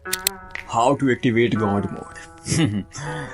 How to activate god mode.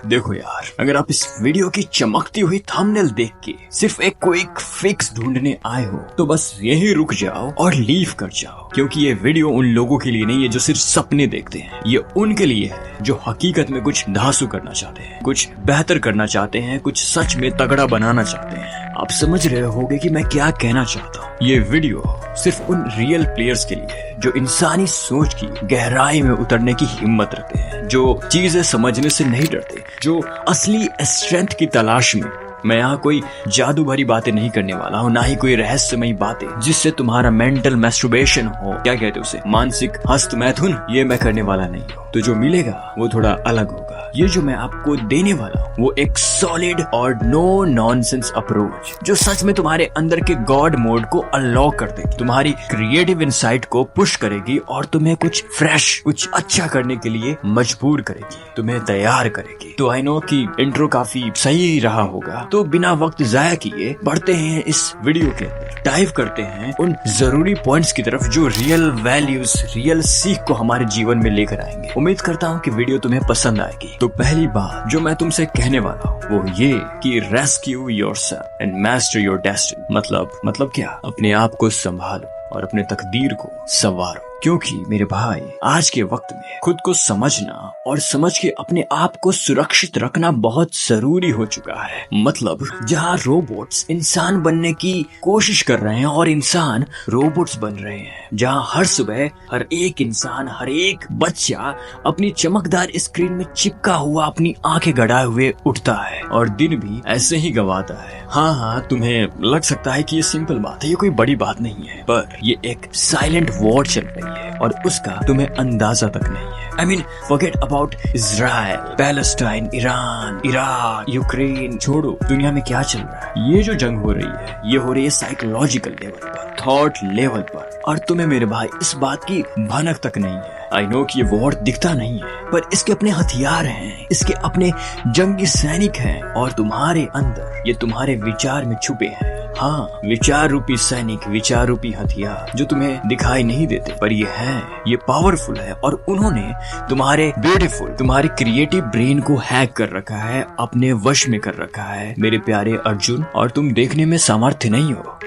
देखो यार, अगर आप इस वीडियो की चमकती हुई थंबनेल देख के सिर्फ एक क्विक फिक्स ढूंढने आए हो तो बस यही रुक जाओ और लीव कर जाओ, क्योंकि ये वीडियो उन लोगों के लिए नहीं है जो सिर्फ सपने देखते हैं। ये उनके लिए है जो हकीकत में कुछ धांसू करना चाहते हैं, कुछ बेहतर करना चाहते हैं, कुछ सच में तगड़ा बनाना चाहते हैं। आप समझ रहे होगे कि मैं क्या कहना चाहता हूँ। ये वीडियो सिर्फ उन रियल प्लेयर्स के लिए है जो इंसानी सोच की गहराई में उतरने की हिम्मत रखते हैं, जो चीजें समझने से नहीं डरते, जो असली स्ट्रेंथ की तलाश में। मैं यहाँ कोई जादू भरी बातें नहीं करने वाला हूँ, ना ही कोई रहस्यमयी बातें जिससे तुम्हारा मेंटल मैस्टरबेशन हो, क्या कहते उसे, मानसिक हस्तमैथुन। ये मैं करने वाला नहीं हूँ। तो जो मिलेगा वो थोड़ा अलग होगा। ये जो मैं आपको देने वाला हूँ वो एक सॉलिड और नो नॉनसेंस अप्रोच जो सच में तुम्हारे अंदर के गॉड मोड को अनलॉक कर देगी, तुम्हारी क्रिएटिव इनसाइट को पुश करेगी और तुम्हें कुछ फ्रेश, कुछ अच्छा करने के लिए मजबूर करेगी, तुम्हें तैयार करेगी। तो आई नो कि इंट्रो काफी सही रहा होगा, तो बिना वक्त जाया किए बढ़ते हैं इस वीडियो के अंदर, डाइव करते हैं उन जरूरी पॉइंट्स की तरफ जो रियल वैल्यूज, रियल सीख को हमारे जीवन में लेकर आएंगे। उम्मीद करता हूँ कि वीडियो तुम्हें पसंद आएगी। तो पहली बात जो मैं तुमसे कहने वाला हूँ वो ये कि rescue yourself and master your destiny. मतलब क्या? अपने आप को संभालो और अपने तकदीर को संवारो, क्योंकि मेरे भाई आज के वक्त में खुद को समझना और समझ के अपने आप को सुरक्षित रखना बहुत जरूरी हो चुका है। मतलब जहाँ रोबोट्स इंसान बनने की कोशिश कर रहे हैं और इंसान रोबोट्स बन रहे हैं, जहाँ हर सुबह हर एक इंसान, हर एक बच्चा अपनी चमकदार स्क्रीन में चिपका हुआ अपनी आंखें गड़ाए हुए उठता है और दिन भी ऐसे ही गंवाता है। हाँ, तुम्हें लग सकता है कि ये सिंपल बात है, ये कोई बड़ी बात नहीं है, पर ये एक साइलेंट वॉर चल रही है और उसका तुम्हें अंदाजा तक नहीं है। I mean, forget about Israel, Palestine, Iran, Iraq, Ukraine, छोड़ो दुनिया में क्या चल रहा है। ये जो जंग हो रही है ये हो रही है साइकोलॉजिकल लेवल पर, थॉट लेवल पर, और तुम्हें मेरे भाई इस बात की भनक तक नहीं है। आई नो कि ये वॉर दिखता नहीं है, पर इसके अपने हथियार हैं, इसके अपने जंगी सैनिक हैं और तुम्हारे अंदर ये तुम्हारे विचार में छुपे हैं। हाँ, विचार रूपी सैनिक, विचार रूपी हथियार जो तुम्हें दिखाई नहीं देते, पर ये है, ये पावरफुल है और उन्होंने तुम्हारे ब्यूटीफुल, तुम्हारे क्रिएटिव ब्रेन को हैक कर रखा है, अपने वश में कर रखा है मेरे प्यारे अर्जुन। और तुम देखने में सामर्थ्य नहीं हो।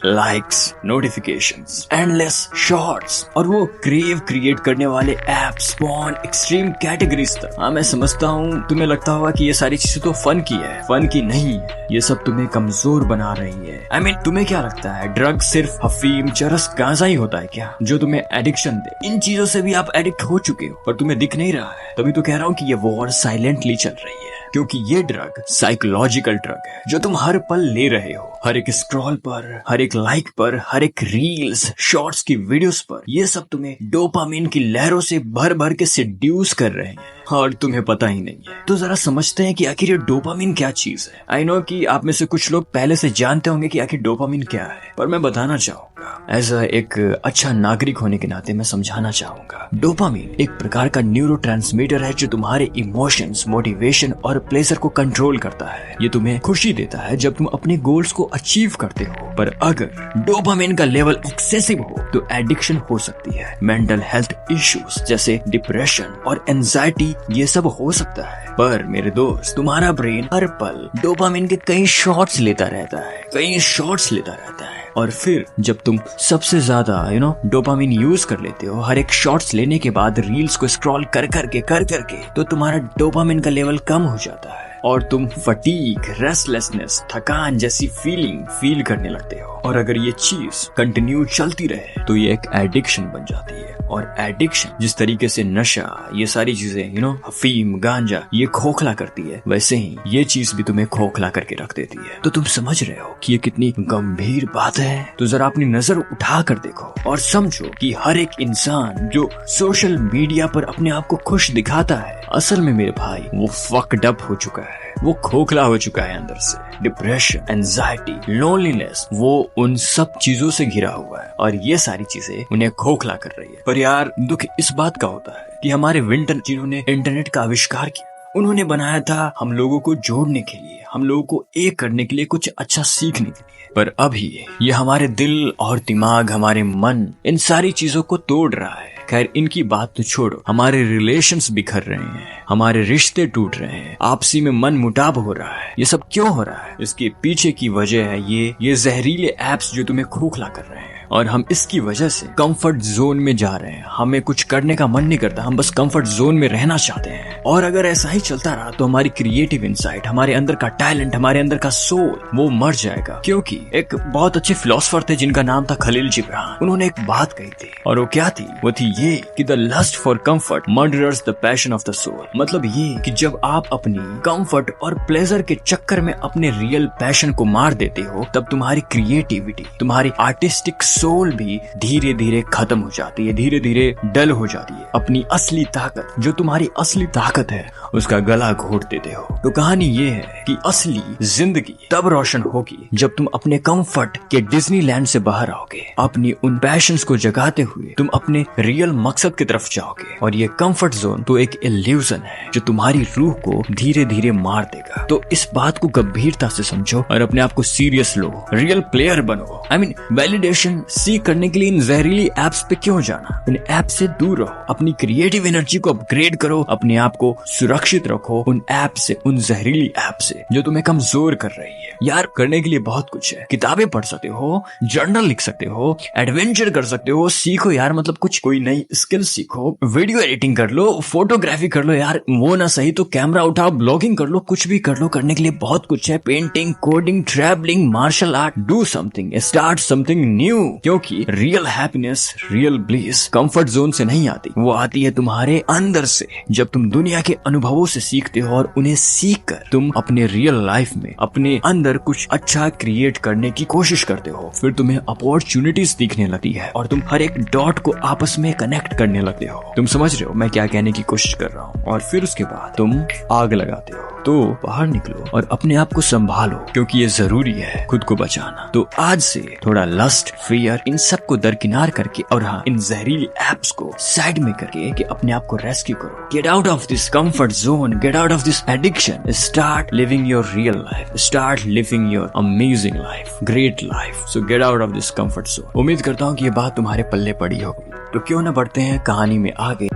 लाइक्स, नोटिफिकेशंस, एंडलेस शॉर्ट्स और वो क्रेव क्रिएट करने वाले एप्स, पॉर्न, एक्सट्रीम कैटेगरीज तक। हाँ, मैं समझता हूँ तुम्हें लगता होगा कि ये सारी चीजें तो फन की है, फन की नहीं है। ये सब तुम्हें कमजोर बना रही है। I mean, तुम्हें क्या लगता है ड्रग सिर्फ अफीम, चरस, गांजा ही होता है क्या जो तुम्हें एडिक्शन दे? इन चीजों से भी आप एडिक्ट हो चुके हो पर तुम्हें दिख नहीं रहा है। तभी तो कह रहा हूँ कि ये वॉर साइलेंटली चल रही है, क्योंकि ये ड्रग साइकोलॉजिकल ड्रग है जो तुम हर पल ले रहे हो, हर एक स्क्रॉल पर, हर एक लाइक पर, हर एक रील्स, शॉर्ट्स की वीडियोस पर। ये सब तुम्हें डोपामिन की लहरों से भर भर के सेड्यूस कर रहे हैं और तुम्हें पता ही नहीं है। तो जरा समझते हैं कि आखिर ये डोपामिन क्या चीज है। आई नो कि आप में से कुछ लोग पहले से जानते होंगे कि आखिर डोपामिन क्या है, पर मैं बताना चाहूंगा, ऐसा एक अच्छा नागरिक होने के नाते मैं समझाना चाहूंगा। डोपामिन एक प्रकार का न्यूरोट्रांसमीटर है जो तुम्हारे इमोशंस, मोटिवेशन और प्लेजर को कंट्रोल करता है। ये तुम्हें खुशी देता है जब तुम अपने गोल्स को अचीव करते हो, पर अगर डोपामिन का लेवल एक्सेसिव हो तो एडिक्शन हो सकती है। मेंटल हेल्थ इश्यूज जैसे डिप्रेशन और एंजाइटी ये सब हो सकता है। पर मेरे दोस्त, तुम्हारा ब्रेन हर पल डोपामिन के कई शॉट्स लेता रहता है, और फिर जब तुम सबसे ज्यादा डोपामिन यूज कर लेते हो हर एक शॉट्स लेने के बाद, रील्स को स्क्रॉल कर करके, तो तुम्हारा डोपामिन का लेवल कम हो जाता है और तुम फटीग, रेस्टलेसनेस, थकान जैसी फीलिंग फील करने लगते हो। और अगर ये चीज कंटिन्यू चलती रहे तो ये एक एडिक्शन बन जाती है। और एडिक्शन जिस तरीके से नशा, ये सारी चीजें अफीम, गांजा, ये खोखला करती है, वैसे ही ये चीज भी तुम्हें खोखला करके रख देती है। तो तुम समझ रहे हो कि ये कितनी गंभीर बात है। तो जरा अपनी नजर उठा कर देखो और समझो कि हर एक इंसान जो सोशल मीडिया पर अपने आप को खुश दिखाता है, असल में मेरे भाई वो फक्ड अप हो चुका है, वो खोखला हो चुका है अंदर से। डिप्रेशन, एंजाइटी, लोनलीनेस, वो उन सब चीजों से घिरा हुआ है और ये सारी चीजें उन्हें खोखला कर रही है। पर यार, दुख इस बात का होता है कि हमारे विंटर जिन्होंने इंटरनेट का आविष्कार किया, उन्होंने बनाया था हम लोगों को जोड़ने के लिए, हम लोगों को एक करने के लिए, कुछ अच्छा सीखने के लिए। पर अभी ये हमारे दिल और दिमाग, हमारे मन, इन सारी चीजों को तोड़ रहा है। खैर, इनकी बात तो छोड़ो, हमारे रिलेशंस बिखर रहे हैं, हमारे रिश्ते टूट रहे हैं, आपसी में मन मुटाव हो रहा है। ये सब क्यों हो रहा है? इसके पीछे की वजह है ये जहरीले एप्स जो तुम्हें खोखला कर रहे हैं। और हम इसकी वजह से कंफर्ट जोन में जा रहे हैं। हमें कुछ करने का मन नहीं करता, हम बस कंफर्ट जोन में रहना चाहते हैं। और अगर ऐसा ही चलता रहा तो हमारी क्रिएटिव इनसाइट, हमारे अंदर का टैलेंट, हमारे अंदर का सोल, वो मर जाएगा। क्योंकि एक बहुत अच्छे फिलोसोफर थे जिनका नाम था खलील जिब्रान। उन्होंने एक बात कही थी, और वो क्या थी? वो थी ये कि the lust for comfort murderers the passion of the soul. मतलब ये कि जब आप अपनी कंफर्ट और प्लेजर के चक्कर में अपने रियल पैशन को मार देते हो, तब तुम्हारी क्रिएटिविटी, तुम्हारी आर्टिस्टिक सोल भी धीरे धीरे खत्म हो जाती है, धीरे धीरे डल हो जाती है। अपनी असली ताकत, जो तुम्हारी असली ताकत है, उसका गला घोट देते हो। तो कहानी ये है कि असली जिंदगी तब रोशन होगी जब तुम अपने कंफर्ट के डिज्नीलैंड से बाहर आओगे। अपनी उन पैशंस को जगाते हुए तुम अपने रियल मकसद की तरफ जाओगे। और ये कंफर्ट जोन तो एक इल्यूजन है जो तुम्हारी रूह को धीरे धीरे मार देगा। तो इस बात को गंभीरता से समझो और अपने आप को सीरियस लो, रियल प्लेयर बनो। वैलिडेशन सीख करने के लिए इन जहरीली एप्स पे क्यों जाना? इन ऐप से दूर रहो, अपनी क्रिएटिव एनर्जी को अपग्रेड करो, अपने आप को सुरक्षित रखो उन ऐप से, उन जहरीली ऐप से जो तुम्हें कमजोर कर रही है। यार, करने के लिए बहुत कुछ है। किताबें पढ़ सकते हो, जर्नल लिख सकते हो, एडवेंचर कर सकते हो, सीखो यार, मतलब कुछ कोई नई स्किल सीखो, वीडियो एडिटिंग कर लो, फोटोग्राफी कर लो यार, वो ना सही तो कैमरा उठाओ, ब्लॉगिंग कर लो, कुछ भी कर लो। करने के लिए बहुत कुछ है। Painting, coding, travelling, martial art, do something, start something new. क्योंकि real happiness, real bliss comfort zone से नहीं आती, वो आती है तुम्हारे अंदर से। जब तुम दुनिया के अनुभवों से सीखते हो और उन्हें सीख कर तुम अपने रियल लाइफ में अपने अंदर कुछ अच्छा क्रिएट करने की कोशिश करते हो, फिर तुम्हें अपॉर्चुनिटीज दिखने लगती है और तुम हर एक डॉट को आपस में कनेक्ट करने लगते हो। तुम समझ रहे हो मैं क्या कहने की कोशिश कर रहा हूँ? और फिर उसके बाद तुम आग लगाते हो। तो बाहर निकलो और अपने आप को संभालो, क्योंकि ये जरूरी है खुद को बचाना। तो आज से थोड़ा लस्ट, फियर, इन सब को दरकिनार करके, और हाँ, इन जहरीली एप्स को साइड में करके कि अपने आप को रेस्क्यू करो। Get out of this comfort zone, get out of this addiction, start living your real life, start living your amazing life, great life. So get out of this comfort zone. उम्मीद करता हूँ कि ये बात तुम्हारे पल्ले पड़ी होगी। तो क्यों ना बढ़ते हैं कहानी में आगे।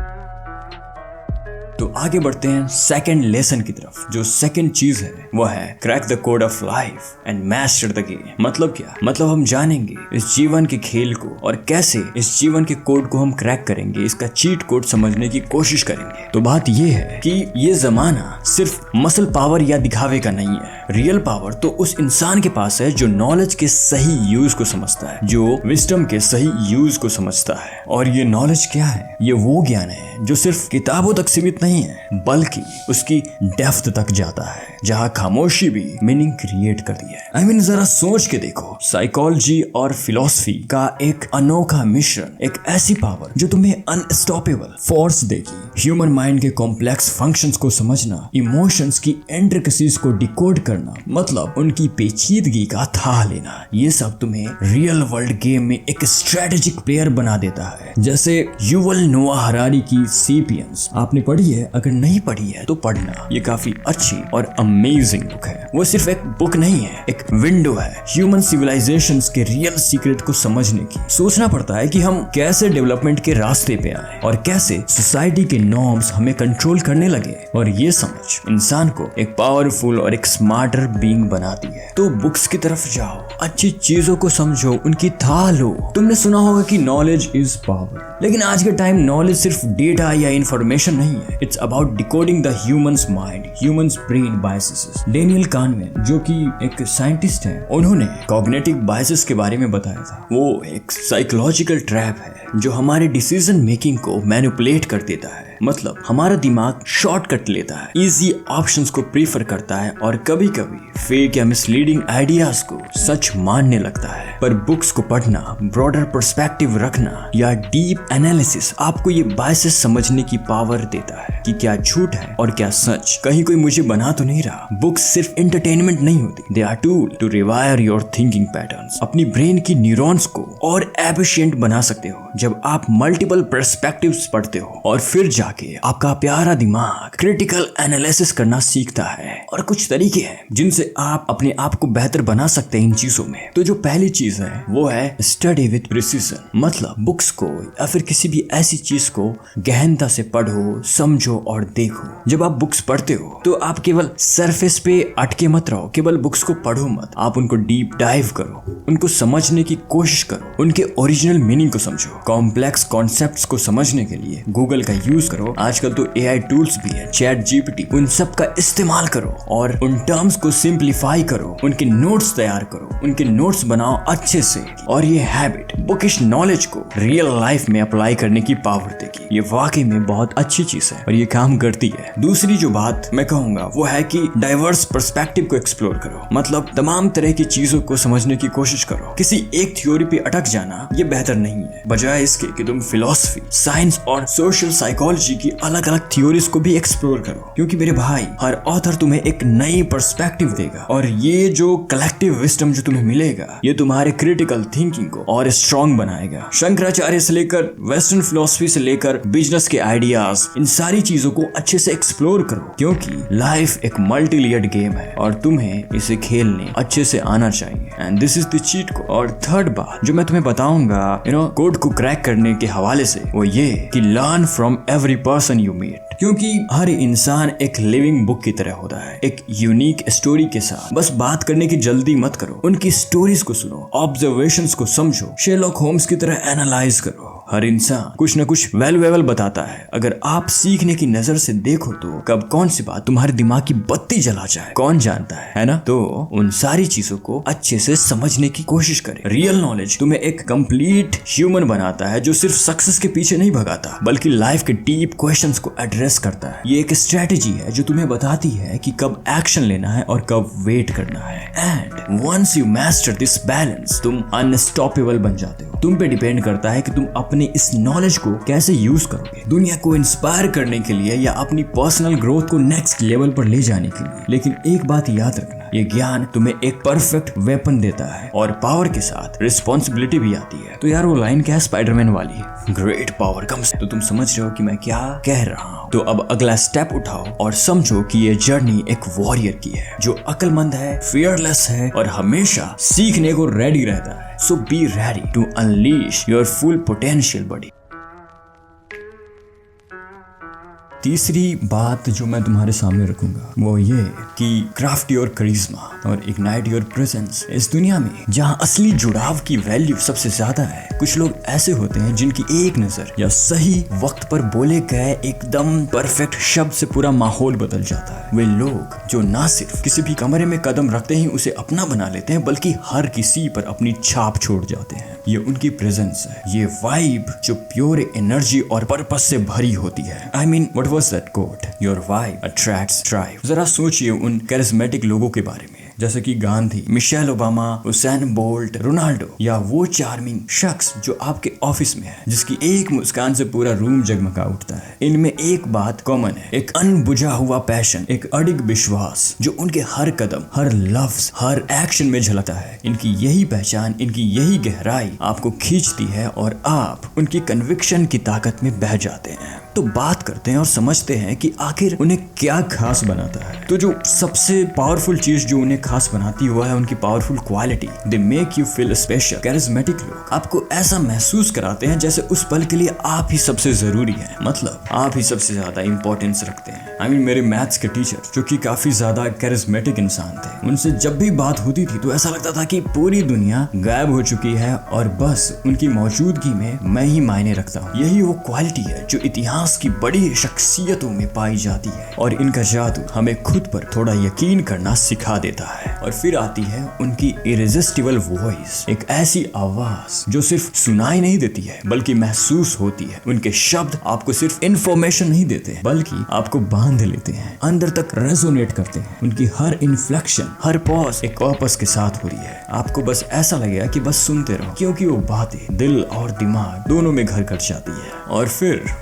तो आगे बढ़ते हैं सेकंड लेसन की तरफ। जो सेकंड चीज है वो है crack the code of life and master the game. मतलब क्या? मतलब हम जानेंगे इस जीवन के खेल को और कैसे इस जीवन के कोड को हम क्रैक करेंगे, इसका चीट कोड समझने की कोशिश करेंगे। तो बात ये है कि ये जमाना सिर्फ मसल पावर या दिखावे का नहीं है। रियल पावर तो उस इंसान के पास है जो नॉलेज के सही यूज को समझता है, जो विजडम के सही यूज को समझता है। और ये नॉलेज क्या है? ये वो ज्ञान है जो सिर्फ किताबों तक सीमित नहीं है, बल्कि उसकी डेप्थ तक जाता है, जहाँ खामोशी भी मीनिंग क्रिएट करती है। जरा सोच के देखो, साइकोलॉजी और फिलॉसफी का एक अनोखा मिश्रण, एक ऐसी पावर जो तुम्हें अनस्टॉपेबल फोर्स देगी। ह्यूमन माइंड के कॉम्प्लेक्स फंक्शंस को समझना, इमोशंस की इंट्रिकसीज को डिकोड करना, मतलब उनकी पेचीदगी का था लेना, ये सब तुम्हें रियल वर्ल्ड गेम में एक स्ट्रेटेजिक प्लेयर बना देता है। जैसे युवल नोआ हरारी की सेपियंस आपने पढ़ी है? अगर नहीं पढ़ी है तो पढ़ना, ये काफी अच्छी और अमेजिंग बुक है। वो सिर्फ एक बुक नहीं है, एक विंडो है ह्यूमन सिविलाइजेशंस के रियल सीक्रेट को समझने की। सोचना पड़ता है कि हम कैसे डेवलपमेंट के रास्ते पे आए और कैसे सोसाइटी के नॉर्म्स हमें कंट्रोल करने लगे, और ये समझ इंसान को एक पावरफुल और एक स्मार्टर बीइंग बनाती है। तो बुक्स की तरफ जाओ, अच्छी चीजों को समझो, उनकी था लो। तुमने सुना होगा कि नॉलेज इज पावर, लेकिन आज के टाइम नॉलेज सिर्फ डेटा या इंफॉर्मेशन नहीं है। It's about decoding the humans mind, humans brain biases. Daniel Kahneman जो कि एक साइंटिस्ट हैं, उन्होंने कॉग्निटिव बायसेस के बारे में बताया था। वो एक साइकोलॉजिकल ट्रैप है जो हमारे डिसीजन मेकिंग को मैनिपुलेट कर देता है। मतलब हमारा दिमाग शॉर्टकट लेता है, इजी ऑप्शंस को प्रीफर करता है और कभी कभी फेक या मिसलीडिंग आइडियाज को सच मानने लगता है। पर बुक्स को पढ़ना, ब्रॉडर पर्सपेक्टिव रखना या का डीप एनालिसिस आपको ये बायसेस समझने की पावर देता है कि क्या झूठ है और क्या सच। कहीं कोई मुझे बना तो नहीं रहा। बुक्स सिर्फ एंटरटेनमेंट नहीं होती, they are tool to rewire your thinking patterns. अपनी ब्रेन की न्यूरॉन्स को और एफिशिएंट बना सकते हो जब आप मल्टीपल पर्सपेक्टिव्स पढ़ते हो, और फिर जाके आपका प्यारा दिमाग क्रिटिकल एनालिसिस करना सीखता है। और कुछ तरीके हैं जिनसे आप अपने आप को बेहतर बना सकते हैं इन चीजों में। तो जो पहली चीज है वो है स्टडी विद प्रिसीजन। मतलब बुक्स को या फिर किसी भी ऐसी चीज को गहनता से पढ़ो, समझो और देखो। जब आप बुक्स पढ़ते हो तो आप केवल सरफेस पे अटके मत रहो, केवल बुक्स को पढ़ो मत, आप उनको डीप डाइव करो, उनको समझने की कोशिश करो, उनके ओरिजिनल मीनिंग को समझो। कॉम्प्लेक्स कॉन्सेप्ट्स को समझने के लिए गूगल का यूज करो। आजकल तो एआई टूल्स भी है, चैट जीपीटी, उन सब का इस्तेमाल करो और उन टर्म्स को सिंप्लीफाई करो, उनके नोट्स तैयार करो, उनके नोट्स बनाओ अच्छे से। और ये हैबिट बुकिश नॉलेज को रियल लाइफ में अप्लाई करने की पावर देगी। ये वाकई में बहुत अच्छी चीज है और ये काम करती है। दूसरी जो बात मैं कहूंगा वो है कि डाइवर्स पर्सपेक्टिव को एक्सप्लोर करो। मतलब तमाम तरह की चीजों को समझने की कोशिश करो। किसी एक थ्योरी पे अटक जाना ये बेहतर नहीं है, बजाय इसके कि तुम फिलॉसफी, साइंस और सोशल साइकोलॉजी की अलग अलग थ्योरीज को भी एक्सप्लोर करो। क्योंकि मेरे भाई, हर ऑथर तुम्हें एक नई पर्सपेक्टिव देगा और ये जो कलेक्टिव विजडम जो तुम्हें मिलेगा ये तुम्हारे क्रिटिकल थिंकिंग को और स्ट्रॉन्ग बनाएगा। शंकराचार्य से लेकर वेस्टर्न फिलॉसफी से लेकर बिजनेस के आइडियाज, इन सारी चीजों को अच्छे से एक्सप्लोर करो। क्योंकि लाइफ एक मल्टी लेयर्ड गेम है और तुम्हें इसे खेलने अच्छे से आना चाहिए। And this is the cheat code. और थर्ड बात जो मैं तुम्हें बताऊंगा कोड को क्रैक करने के हवाले से वो ये कि learn from every person you meet. क्योंकि हर इंसान एक लिविंग बुक की तरह होता है, एक यूनिक स्टोरी के साथ। बस बात करने की जल्दी मत करो, उनकी स्टोरीज को सुनो, ऑब्जर्वेशंस को समझो, शेरलॉक होम्स की तरह एनालाइज करो। हर इंसान कुछ न कुछ वैल्यूएबल बताता है। अगर आप सीखने की नजर से देखो तो कब कौन सी बात तुम्हारे दिमाग की बत्ती जला जाए कौन जानता है ना। तो उन सारी चीजों को अच्छे से समझने की कोशिश करें। रियल नॉलेज तुम्हें एक कंप्लीट ह्यूमन बनाता है जो सिर्फ सक्सेस के पीछे नहीं भगाता बल्कि लाइफ के डीप क्वेश्चंस को एड्रेस करता है। ये एक स्ट्रेटेजी है जो तुम्हें बताती है कि कब एक्शन लेना है और कब वेट करना है। And once you master this balance तुम अनस्टॉपेबल बन जाते हो। तुम पे डिपेंड करता है कि तुम अपने इस नॉलेज को कैसे यूज करोगे, दुनिया को इंस्पायर करने के लिए या अपनी पर्सनल ग्रोथ को नेक्स्ट लेवल पर ले जाने के लिए। लेकिन एक बात याद रखना, ये ज्ञान तुम्हें एक परफेक्ट वेपन देता है और पावर के साथ रिस्पॉन्सिबिलिटी भी आती है। तो यार वो लाइन क्या है स्पाइडरमैन वाली, ग्रेट पावर कम्स। तो तुम समझ रहे हो कि मैं क्या कह रहा हूँ। तो अब अगला स्टेप उठाओ और समझो कि ये जर्नी एक वॉरियर की है जो अक्लमंद है, फियरलेस है और हमेशा सीखने को रेडी रहता है। So be ready to unleash your full potential, buddy. तीसरी बात जो मैं तुम्हारे सामने रखूंगा वो ये कि क्राफ्ट योर करिश्मा और इग्नाइट योर प्रेजेंस। इस दुनिया में जहां असली जुड़ाव की वैल्यू सबसे ज्यादा है, कुछ लोग ऐसे होते हैं जिनकी एक नजर या सही वक्त पर बोले गए एकदम परफेक्ट शब्द से पूरा माहौल बदल जाता है। वे लोग जो ना सिर्फ किसी भी कमरे में कदम रखते ही उसे अपना बना लेते हैं बल्कि हर किसी पर अपनी छाप छोड़ जाते हैं। ये उनकी प्रेजेंस है, ये वाइब जो प्योर एनर्जी और पर्पस से भरी होती है। I mean, what was that quote? Your vibe attracts tribe. जरा सोचिए उन कैरिस्मेटिक लोगों के बारे में जैसे कि Gandhi, Michelle Obama, Usain Bolt, Ronaldo, या वो चार्मिंग शख्स जो आपके ऑफिस में है जिसकी एक मुस्कान से पूरा रूम जगमगा उठता है। इनमें एक बात कॉमन है, एक अनबुझा हुआ पैशन, एक अडिग विश्वास जो उनके हर कदम, हर लफ्ज, हर एक्शन में झलकता है। इनकी यही पहचान, इनकी यही गहराई आपको खींचती है और आप उनकी कन्विक्शन की ताकत में बह जाते हैं। तो बात करते हैं और समझते हैं कि आखिर उन्हें क्या खास बनाता है। तो जो सबसे पावरफुल चीज जो उन्हें खास बनाती हुआ है उनकी powerful quality, they make you feel special. Charismatic लोग आपको ऐसा महसूस कराते हैं जैसे उस पल के लिए आप ही सबसे जरूरी है, मतलब आप ही सबसे ज्यादा इंपॉर्टेंस रखते हैं। मेरे मैथ्स के टीचर जो कि काफी ज्यादा कैरिस्मेटिक इंसान थे, उनसे जब भी बात होती थी तो ऐसा लगता था कि पूरी दुनिया गायब हो चुकी है और बस उनकी मौजूदगी में मैं ही मायने रखता हूँ। यही वो क्वालिटी है जो इतिहास की बड़ी शख्सियतों में पाई जाती है और इनका जादू हमें खुद पर थोड़ा यकीन करना सिखा देता है। है। और फिर आती है उनकी इरेजिस्टिबल वॉइस, एक ऐसी आवाज जो सिर्फ सुनाई नहीं देती है बल्कि महसूस होती है। उनके शब्द आपको सिर्फ इंफॉर्मेशन नहीं देते बल्कि आपको बांध लेते हैं, अंदर तक रेजोनेट करते हैं। उनकी हर इन्फ्लेक्शन, हर पॉज एक पर्पस के साथ हो रही है। आपको बस ऐसा लगेगा कि बस सुनते रहो, क्योंकि वो बातें दिल और दिमाग दोनों में घर कर जाती है।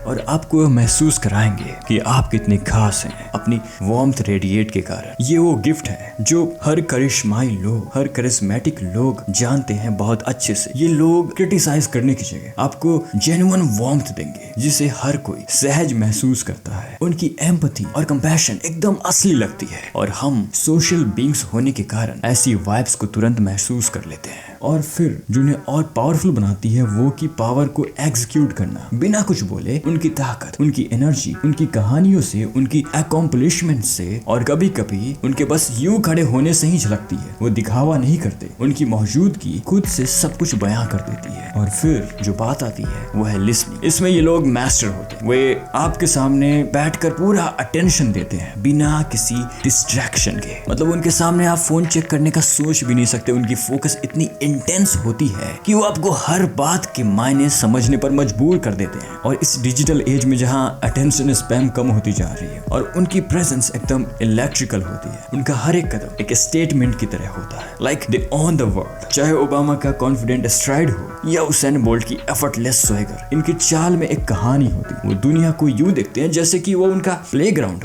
और आपको महसूस कराएंगे कि आप कितने खास हैं अपनी वार्मथ रेडिएट के कारण। ये वो गिफ्ट है जो हर करिश्माई लोग, हर करिश्मेटिक लोग जानते हैं बहुत अच्छे से। ये लोग क्रिटिसाइज करने की जगह आपको जेन्युइन वार्मथ देंगे जिसे हर कोई सहज महसूस करता है। उनकी एम्पैथी और कंपैशन एकदम असली लगती है और हम सोशल बीइंग्स होने के कारण ऐसी वाइब्स को तुरंत महसूस कर लेते हैं। और फिर जिन्हें और पावरफुल बनाती है वो की पावर को एग्जीक्यूट करना बिना कुछ बोले। उनकी ताकत, उनकी एनर्जी, उनकी कहानियों से, उनकी अकॉम्प्लिशमेंट से और कभी कभी उनके बस यूं खड़े होने से ही झलकती है। वो दिखावा नहीं करते, उनकी मौजूदगी खुद से सब कुछ बयां कर देती है। और फिर जो बात आती है वो है लिसनिंग। इसमें ये लोग मास्टर होते हैं। वे आपके सामने बैठकर पूरा अटेंशन देते हैं बिना किसी डिस्ट्रैक्शन के। मतलब उनके सामने आप फोन चेक करने का सोच भी नहीं सकते। उनकी फोकस इतनी इंटेंस होती है कि वो आपको हर बात के मायने समझने पर मजबूर कर देते हैं। और इस डिजिटल एज में जहां अटेंशन स्पैम कम होती जा रही है और उनकी प्रेजेंस एकदम इलेक्ट्रिकल होती है। उनका हर एक कदम एक स्टेटमेंट की तरह होता है, like they own the world. चाहे ओबामा का कॉन्फिडेंट स्ट्राइड हो या उसेन बोल्ट की एफर्टलेस स्वैगर, इनकी चाल में एक कहानी होती है। वो दुनिया को यूं देखते हैं जैसे कि वो उनका प्लेग्राउंड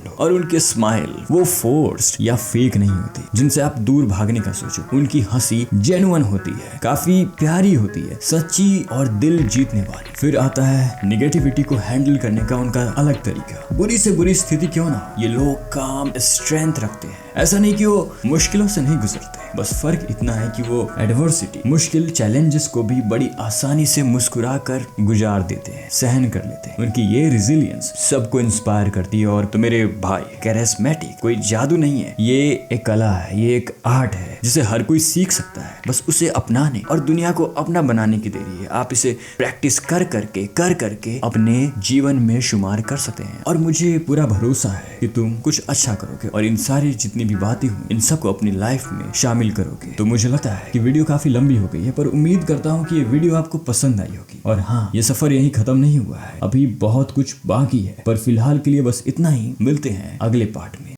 हो। और उनके स्माइल वो फोर्स्ड या फेक नहीं होती जिनसे आप दूर भागने का सोचो। उनकी हंसी जेन्युइन होती है, काफी प्यारी होती है, सच्ची और दिल जीतने वाली। फिर आता है निगेटिविटी को हैंडल करने का उनका अलग तरीका। बुरी से बुरी स्थिति क्यों ना हो, ये लोग काम स्ट्रेंथ रखते हैं। ऐसा नहीं कि वो मुश्किलों से नहीं गुजरते, बस फर्क इतना है कि वो एडवर्सिटी, मुश्किल चैलेंजेस को भी बड़ी आसानी से मुस्कुरा कर गुजार देते हैं, सहन कर लेते हैं। उनकी ये रेजिलियंस सबको इंस्पायर करती है। और तो मेरे भाई, कैरिस्मेटिक कोई जादू नहीं है, ये एक कला है, ये एक आर्ट है जिसे हर कोई सीख सकता है। बस उसे अपनाने और दुनिया को अपना बनाने की देरी है। आप इसे प्रैक्टिस कर करके अपने जीवन में शुमार कर सकते हैं। और मुझे पूरा भरोसा है कि तुम कुछ अच्छा करोगे और इन सारी जितनी भी बातें हुई इन सबको अपनी लाइफ में शामिल करोगे। तो मुझे लगता है कि वीडियो काफी लंबी हो गई है, पर उम्मीद करता हूँ कि ये वीडियो आपको पसंद आई होगी। और हाँ, ये सफर यहीं खत्म नहीं हुआ है, अभी बहुत कुछ बाकी है। पर फिलहाल के लिए बस इतना ही। मिलते हैं अगले पार्ट में।